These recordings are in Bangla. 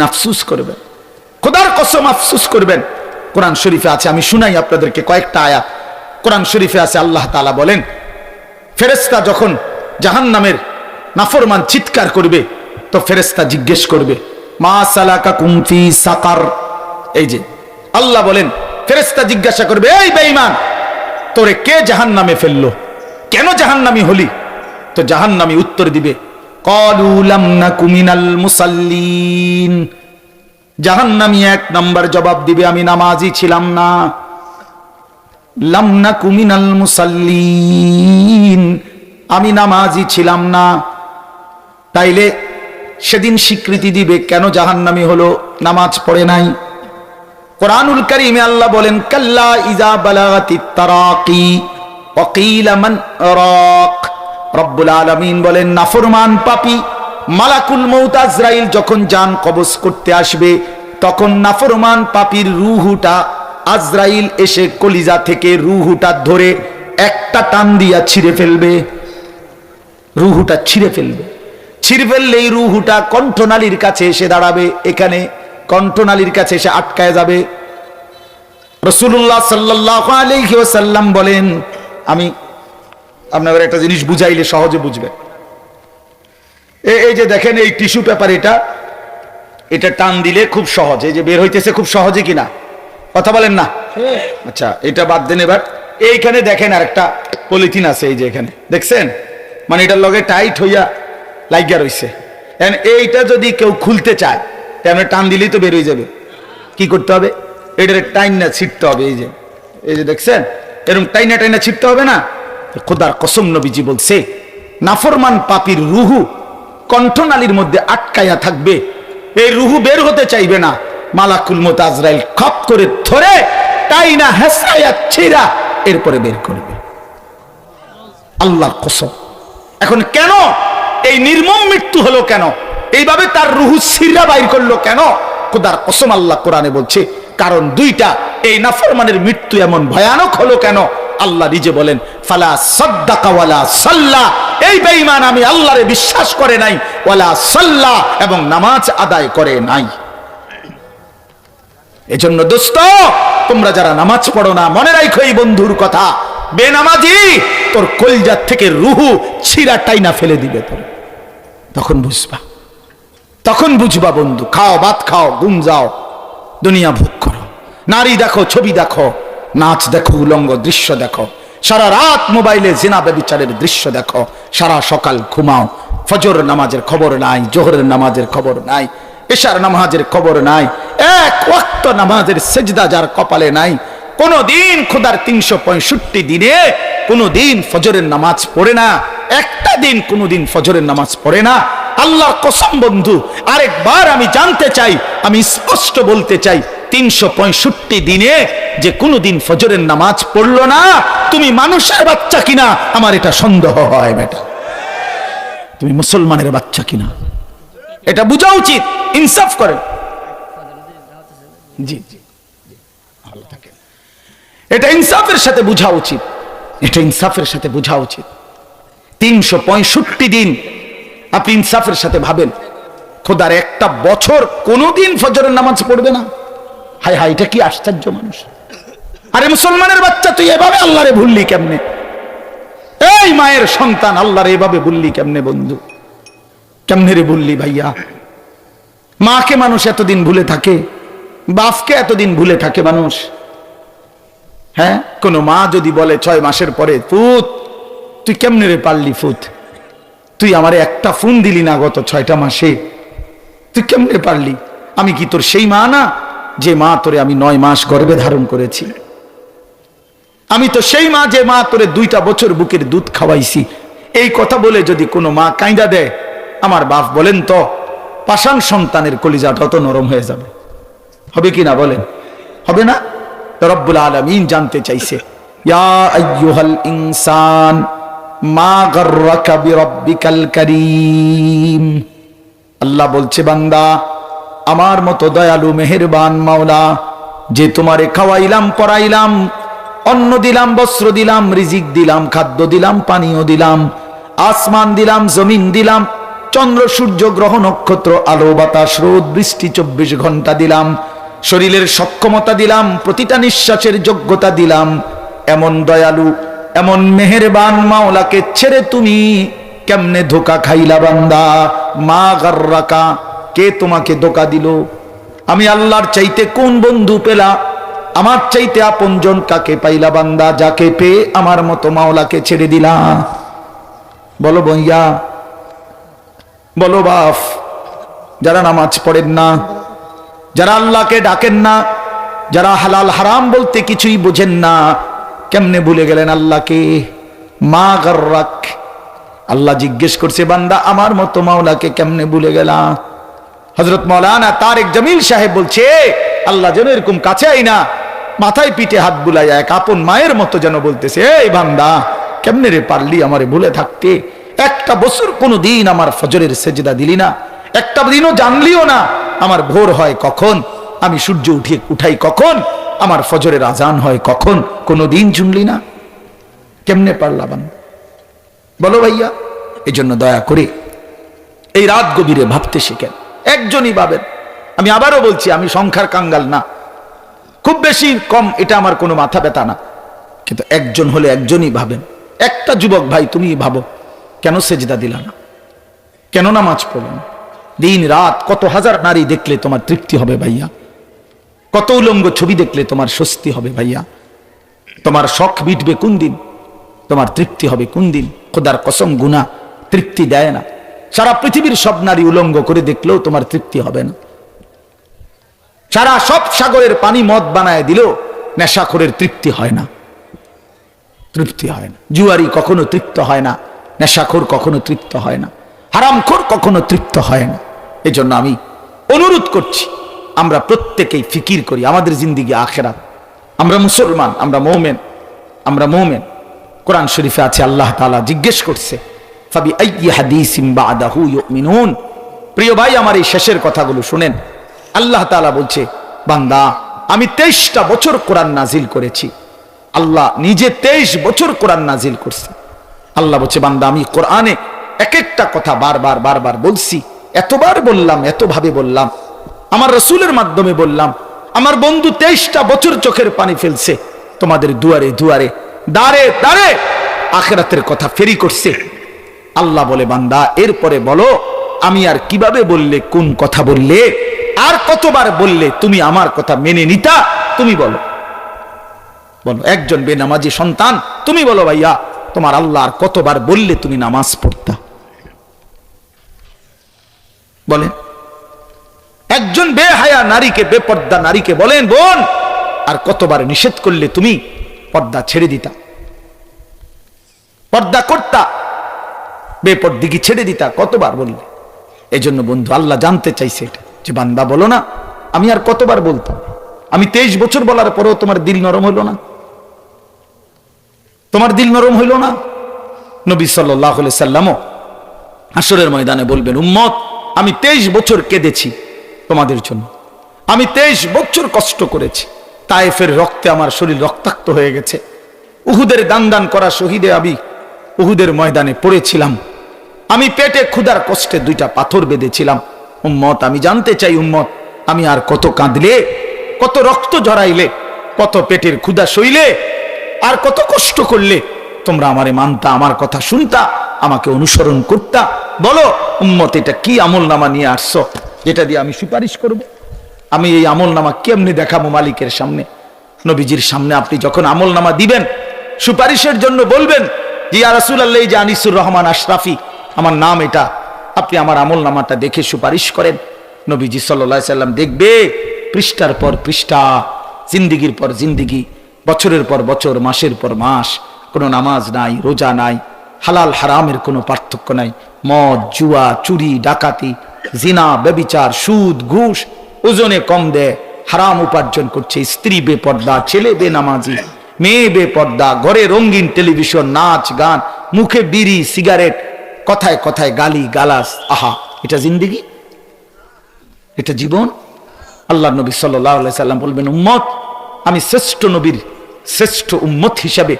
আফসোস করবেন, খোদার কসম আফসোস করবেন। কোরআন শরীফে আছে, আমি শুনাই আপনাদেরকে কয়েকটা আয়াত। কোরআন শরীফে আছে, আল্লাহ তাআলা বলেন, ফেরেশতা যখন জাহান্নামের নাফরমান চিৎকার করবে তো ফেরেশতা জিজ্ঞেস করবে, মা সালাকাকুম ফি সাকার। এই যে আল্লাহ বলেন, ফেরেশতা জিজ্ঞাসা করবে, এই বেঈমান, তোরে কে জাহান্নামে ফেললো, কেন জাহান্নামী হলি? তো জাহান্নামী উত্তর দিবে, ক্বালু লাম নাকু মিনাল মুসাল্লিন। জাহান্নামী এক নাম্বার জবাব দিবে, আমি নামাজি ছিলাম না। লাম নাকু মিনাল মুসাল্লিন, আমি নামাজি ছিলাম না। তাইলে সেদিন স্বীকৃতি দিবে কেন জাহান্নামী হলো, নামাজ পড়ে নাই। কুরআনুল কারীমে আল্লাহ বলেন, কাল্লা ইযা বালাগাতিত তারাকি ওয়া কিলা মান রাক। রব্বুল আলামিন বলেন, নাফরমান পাপী মালাকুল মউত আজরাইল যখন জান কবজ করতে আসবে, তখন নাফরমান পাপীর রূহটা আজরাইল এসে কলিজা থেকে রূহটা ধরে একটা টান দিয়া ছিঁড়ে ফেলবে। রূহটা ছিঁড়ে ফেলবে, ছিঁড়ে ফেললেই রূহটা কণ্ঠনালীর কাছে এসে দাঁড়াবে। এখানে কণ্ঠনালীর কাছে এসে আটকায় যাবে। রাসূলুল্লাহ সাল্লাল্লাহু আলাইহি ওয়াসাল্লাম বলেন, আমি আপনাদের একটা জিনিস বুঝাইলে সহজে বুঝবেন। এই যে দেখেন এই টিস্যু পেপার, এটা টান দিলে খুব সহজ, এই যে বের হইতেছে খুব সহজে কিনা, কথা বলেন না? আচ্ছা, এটা বাদ দেন। এবার এইখানে দেখেন আর একটা পলিথিন আছে, এই যে এখানে দেখছেন, মানে এটার লগে টাইট হইয়া লাগিয়া রইছে। এইটা যদি কেউ খুলতে চায় তেমনি টান দিলেই তো বের হয়ে যাবে। কি করতে হবে? এটার টাইনা ছিটতে হবে। এই যে দেখছেন, এরকম টাইনা ছিটতে হবে না? খোদার কসম নবীজি বলছে, নাফরমান পাপীর রুহু কণ্ঠনালীর মধ্যে আটকায়া থাকবে, এই রুহু বের হতে চাইবে না। মালাকুল মউত আজরাইল খপ করে ধরে টাইনা হেসায়া ছিঁড়া এরপরে বের করবে। আল্লাহর কসম। এখন কেন এই নির্মম মৃত্যু হলো, কেন এইভাবে তার রুহু ছিঁড়া বাইর করলো কেন? খোদার কসম আল্লাহ কোরআনে বলছে, কারণ দুইটা। এই নাফরমানের মৃত্যু এমন ভয়ানক হলো কেন? আল্লাহ নিজে বলেন, ফালা সাদ্দাকা ওয়ালা সাল্লা। এই বেঈমান আমি আল্লাহরে বিশ্বাস করে নাই, ওয়ালা সাল্লা, এবং নামাজ আদায় করে নাই। এজন্য দোস্ত, তোমরা যারা নামাজ পড়ো না, মনে রাখো এই বন্ধুর কথা, বেনামাজি তোর কলিজার থেকে রুহু ছিঁড়া টাইনা ফেলে দিবে। তখন বুঝবা বন্ধু। খাও, ভাত খাও, ঘুম যাও, দুনিয়া ভোগ করো, নারী দেখো, ছবি দেখো, নাচ দেখো, উলঙ্গ দৃশ্য দেখো, সারা রাত মোবাইলে জিনা ব্যভিচারের দৃশ্য দেখো, সারা সকাল ঘুমাও, ফজর নামাজের খবর নাই, জোহরের নামাজের খবর নাই, এশার নামাজের খবর নাই, এক ওয়াক্ত নামাজের সেজদা যার কপালে নাই, কোনদিন খোদার 365 দিনে কোনদিন ফজরের নামাজ পড়ে না, একটা দিন কোনদিন ফজরের নামাজ পড়ে না। আল্লাহর কসম বন্ধু, আরেকবার আমি জানতে চাই, আমি স্পষ্ট বলতে চাই, 365 দিনে যে কোনদিন ফজরের নামাজ পড়লো না, তুমি মানুষের বাচ্চা কিনা আমার এটা সন্দেহ হয়। বেটা, তুমি মুসলমানের বাচ্চা কিনা এটা বোঝা উচিত। ইনসাফ করেন। জি জি, ভালো থাকে। এটা ইনসাফের সাথে বোঝা উচিত, এটা ইনসাফের সাথে বোঝা উচিত। 365 দিন আপনি ইনসাফের সাথে ভাবেন, খোদার একটা বছর কোনদিন ফজরের নামাজ পড়বে না। হায় হায়, এটা কি আশ্চর্য মানুষ। আরে মুসলমানের বাচ্চা, তুই এভাবে আল্লাহরে ভুললি কেমনে? এই মায়ের সন্তান, আল্লাহরে এভাবে ভুললি কেমনে বন্ধু? কেমনে রে ভুললি ভাইয়া? মাকে মানুষ এতদিন ভুলে থাকে, বাপকে এতদিন ভুলে থাকে মানুষ। হ্যাঁ, কোন মা যদি বলে 6 মাসের পরে, পুত তুই কেমনে রে পারলি, ফুত তুই আমারে একটা ফোন দিলি না গত 6টা মাসে, তুই কেমনে পারলি? আমি কি তোর সেই মা না যে মা তোরে আমি 9 মাস গর্ভে ধারণ করেছি? আমি তো সেই মা যে মা তোরে 2টা বছর বুকের দুধ খাওয়াইছি। এই কথা বলে যদি কোনো মা কাঁদা দেয়, আমার বাপ বলেন তো, পাষাণ সন্তানের কলিজাটা তত নরম হয়ে যাবে। হবে কি না বলেন? হবে না? রব্বুল আলামিন জানতে চাইছে, ইয়া আইয়ুহাল ইনসান মা গাররাকা বিরাব্বিকাল কারীম। আল্লাহ বলছে, বান্দা, আমার মতো দয়ালু মেহেরবান মাওলা, যে তোমারে খাওয়াইলাম, পরাইলাম, অন্ন দিলাম, বস্ত্র দিলাম, রিজিক দিলাম, খাদ্য দিলাম, পানীয় দিলাম, আসমান দিলাম, জমিন দিলাম, চন্দ্র সূর্য গ্রহ নক্ষত্র আলো বাতাস রোদ বৃষ্টি 24 ঘন্টা দিলাম, শরীরের সক্ষমতা দিলাম, প্রতিটা নিঃশ্বাসের যোগ্যতা দিলাম। এমন দয়ালু এমন মেহেরবান মাওলাকে ছেড়ে তুমি কেমনে ধোকা খাইলা বান্দা? মা গাররাকা, কে তোমাকে ধোকা দিল? আমি আল্লাহর চাইতে কোন বন্ধু পেলা? আমার চাইতে আপনজন কাকে পাইলা বান্দা, যাকে পেয়ে আমার মতো মাওলাকে ছেড়ে দিলা? বলো ভাইয়া, বলো বাপ, যারা নামাজ পড়েন না, যারা আল্লাহকে ডাকেন না, যারা হালাল হারাম বলতে কিছুই বোঝেন না, কেমনে ভুলে গেলেন আল্লাহকে? মা গাররাক, আল্লাহ জিজ্ঞেস করছে বান্দা আমার মতো মাওলাকে কেমনে ভুলে গেলা? হযরত মাওলানা তারেক জামিল সাহেব বলছে আল্লাহ যেন এরকম কাছে আই না, মাথায় পিঠে হাত বুলাইয়া এক আপন মায়ের মতো যেন বলতেছে, এই বান্দা কেমনে রে পারলি আমারে ভুলে থাকতে? একটা বছর কোনো দিন আমার ফজরের সেজদা দিলি না, একটা দিনও জানলিও না আমার ভোর হয় কখন, আমি সূর্য উঠাই কখন, আমার ফজরের আজান হয় কখন, কোনো দিন শুনলি না? কেমনে পারলা বান্দা? বলো ভাইয়া। এই জন্য দয়া করে এই রাত গভীরে ভাবতে শিখেন, একজনই ভাবেন। আমি আবারও বলছি, আমি সংখ্যার কাঙ্গাল না, খুব বেশি কম এটা আমার কোনো মাথা ব্যথা না, কিন্তু একজন হলে একজনই ভাবেন। একটা যুবক ভাই তুমি ভাবো, কেন সেজদা দিলা না? কেন নামাজ পড়ো না? দিন রাত কত হাজার নারী দেখলে তোমার তৃপ্তি হবে ভাইয়া? কত উলঙ্গ ছবি দেখলে তোমার স্বস্তি হবে ভাইয়া? তোমার শখ মিটবে কোন দিন? তোমার তৃপ্তি হবে কোন দিন? খোদার কসম গুনাহ তৃপ্তি দেয় না। সারা পৃথিবীর সব নারী উলঙ্গ করে দেখলেও তোমার তৃপ্তি হবে না। সারা সব সাগরের পানি মদ বানায় দিলেও নেশাখোরের তৃপ্তি হয় না, তৃপ্তি হয় না। জুয়ারি কখনো তৃপ্ত হয় না, নেশাখোর কখনো তৃপ্ত হয় না, হারামখোর কখনো তৃপ্ত হয় না। এই জন্য আমি অনুরোধ করছি, আমরা প্রত্যেকেই ফিকির করি আমাদের জিন্দিগি আখেরাত। আমরা মুসলমান, আমরা মুমিন, আমরা মুমিন। কোরআন শরীফে আছে আল্লাহ তাআলা জিজ্ঞেস করছে, ফাবি আইয়ি হাদিসিন বাদাহু ইউমিনুন। প্রিয় ভাই আমার এই শেষের কথাগুলো শুনেন। আল্লাহ তাআলা বলছে, বান্দা আমি 23টা বছর কোরআন নাজিল করেছি। আল্লাহ নিজে 23 বছর কোরআন নাজিল করছে। আল্লাহ বলছে, বান্দা আমি কোরআনে এক একটা কথা বারবার বারবার বলছি, এতবার বললাম, এতভাবে বললাম, আমার রাসূলের মাধ্যমে বললাম। আমার বন্ধু 23টা বছর চোখের পানি ফেলছে, তোমাদের দুয়ারে দুয়ারে দাঁড়ে দাঁড়ে আখিরাতের কথা ফেরি করছে। আল্লাহ বলে, বান্দা এরপরে বলো আমি আর কিভাবে বললে, কোন কথা বললে, আর কতবার বললে তুমি আমার কথা মেনে নিতা? তুমি বলো, বলো। একজন বেনামাজি সন্তান, তুমি বলো ভাইয়া, তোমার আল্লাহ আর কতবার বললে তুমি নামাজ পড়তা? বলেন। একজন বেহায়া নারীকে, বেপর্দা নারীকে বলেন, বোন আর কতবার নিষেধ করলে তুমি পর্দা ছেড়ে দিতা, পর্দা করতা, বেপর্দিগি ছেড়ে দিতা, কতবার বললে? এই জন্য বন্ধু আল্লাহ জানতে চাইছে এটা, যে বান্দা বলো না আমি আর কতবার বলতাম? আমি 23 বছর বলার পরেও তোমার দিল নরম হইল না? তোমার দিল নরম হইল না? নবী সাল্লাল্লাহু আলাইহি সাল্লাম হাসরের ময়দানে বলবেন, উম্মত আমি 23 বছর কেঁদেছি তোমাদের জন্য, আমি 23 বছর কষ্ট করেছি, তায়েফের রক্তে আমার শরীর রক্তাক্ত হয়ে গেছে, উহুদের দান করা শহীদে আমি উহুদের ময়দানে পড়েছিলাম, আমি পেটে ক্ষুধার কষ্টে 2টা পাথর বেঁধেছিলাম। উম্মত আমি জানতে চাই, উম্মত আমি আর কত কাঁদলে, কত রক্ত ঝরাইলে, কত পেটের ক্ষুধা সইলে, আর কত কষ্ট করলে তোমরা আমারে মানতা, আমার কথা শুনতা, আমাকে অনুসরণ করতা? বলো উম্মত, এটা কি আমল নামা নিয়ে আসছো যেটা দিয়ে আমি সুপারিশ করব? আমি এই আমল নামা কেমনি দেখাবো মালিকের সামনে? নবীজির সামনে আপনি যখন আমল নামা দিবেন, সুপারিশের জন্য বলবেন যে ইয়া রাসূলুল্লাহ, এই যে আনিসুর রহমান আশরাফি আমার নাম, এটা আপনি আমার আমল নামাটা দেখে সুপারিশ করেন। নবীজি সাল্লাল্লাহু আলাইহি সাল্লাম দেখবে পৃষ্ঠার পর পৃষ্ঠা, জিন্দিগির পর জিন্দিগি, বছরের পর বছর, মাসের পর মাস, কোনো নামাজ নাই, রোজা নাই, হালাল হারামের কোনো পার্থক্য নাই, মদ, জুয়া, চুরি, ডাকাতি, জিনা, ব্যভিচার, সুদ, ঘুষ, ওজনে কম দেয়, হারাম উপার্জন করছে, স্ত্রী বেপর্দা, ছেলে বেনামাজি, মেয়ে বেপর্দা, ঘরে রঙিন টেলিভিশন, নাচ গান, মুখে বিড়ি সিগারেট, কথায় কথায় গালি গালাস। আহা, এটা জিন্দিগি? এটা জীবন? আল্লাহ নবী সাল্লাল্লাহু আলাইহি সাল্লাম বলবেন, উম্মত আমি শ্রেষ্ঠ নবীর শ্রেষ্ঠ উম্মত হিসাবে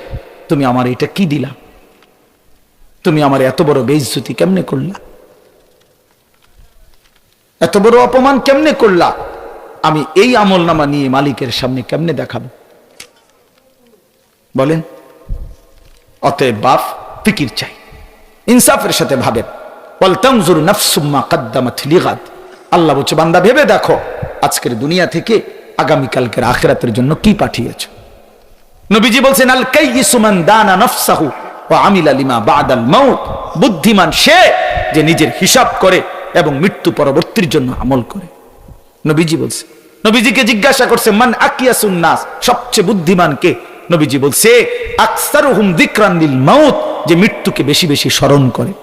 তুমি আমার এটা কি দিলা? তুমি আমার এত বড় বেইজ্জতি কেমনে করলা? এত বড় অপমান কেমনে করলা, আমি এই আমল নামা নিয়ে মালিকের সামনে কেমনে দেখাবো বলেন? অতএব বাপ ফিকির চাই, ইনসাফের সাথে ভাবেন। ওয়ালতানজুর নাফসুম মা কদ্দামাত লিগাদ, আল্লাহ বলছে বান্দা ভেবে দেখো আজকের দুনিয়া থেকে আগামীকালকের আখিরাতের জন্য কি পাঠিয়েছো। নবীজি বলছেন আল কাইয়িসু মান দানা নাফসাহু ওয়া আমিলা লিমা বাদাল মাউত, বুদ্ধিমান সে যে নিজের হিসাব করে এবং মৃত্যু পরবর্তীর জন্য আমল করে। নবীজি বলছে, নবীজিকে জিজ্ঞাসা করছে মান আকিয়াসুন নাস, সবচেয়ে বুদ্ধিমান কে? নবীজি বলছে আকসারুহুম যিকরান লিল মাউত, যে মৃত্যুকে বেশি বেশি স্মরণ করে,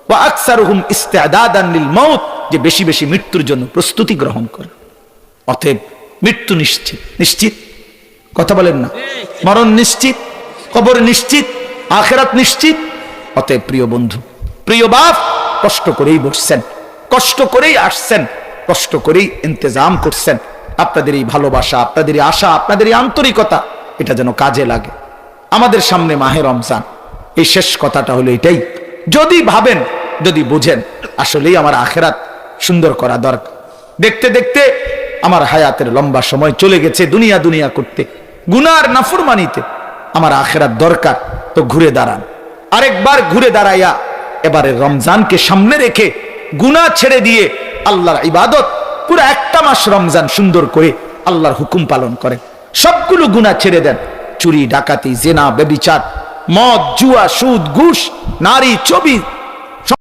ওয়া আকসারুহুম ইস্তিআদাদান লিল মাউত, যে বেশি বেশি মৃত্যুর জন্য প্রস্তুতি গ্রহণ করে। অতএব মৃত্যু নিশ্চিত, নিশ্চিত কথা বলেন না? মরণ নিশ্চিত, কবর নিশ্চিত, আখিরাত নিশ্চিত। অতএব প্রিয় বন্ধু, প্রিয় বাপ, কষ্ট করেই বসছেন, কষ্ট করেই আসছেন, কষ্ট করেই ইন্তজাম করছেন। আপনাদের এই ভালোবাসা, আপনাদের এই আশা, আপনাদের এই আন্তরিকতা, এটা যেন কাজে লাগে। আমাদের সামনে মাহে রমজান, এই শেষ কথাটা হলো এটাই, যদি ভাবেন, যদি বুঝেন আসলেই আমার আখিরাত সুন্দর করা দরকার। দেখতে দেখতে আমার হায়াতের লম্বা সময় চলে গেছে দুনিয়া দুনিয়া করতে, গুনার নাফরমানিতে, আমার আখিরাত দরকার। তো ঘুরে দাঁড়ান, আরেকবার ঘুরে দাঁড়াইয়া এবারে রমজানকে সামনে রেখে গুনাহ ছেড়ে দিয়ে আল্লাহর ইবাদত, পুরো একটা মাস রমজান সুন্দর করে আল্লাহর হুকুম পালন করেন। সবগুলো গুনাহ ছেড়ে দেন, চুরি, ডাকাতি, জেনা, ব্যভিচার, মদ, জুয়া, সুদ, ঘুষ, নারী, ছবি,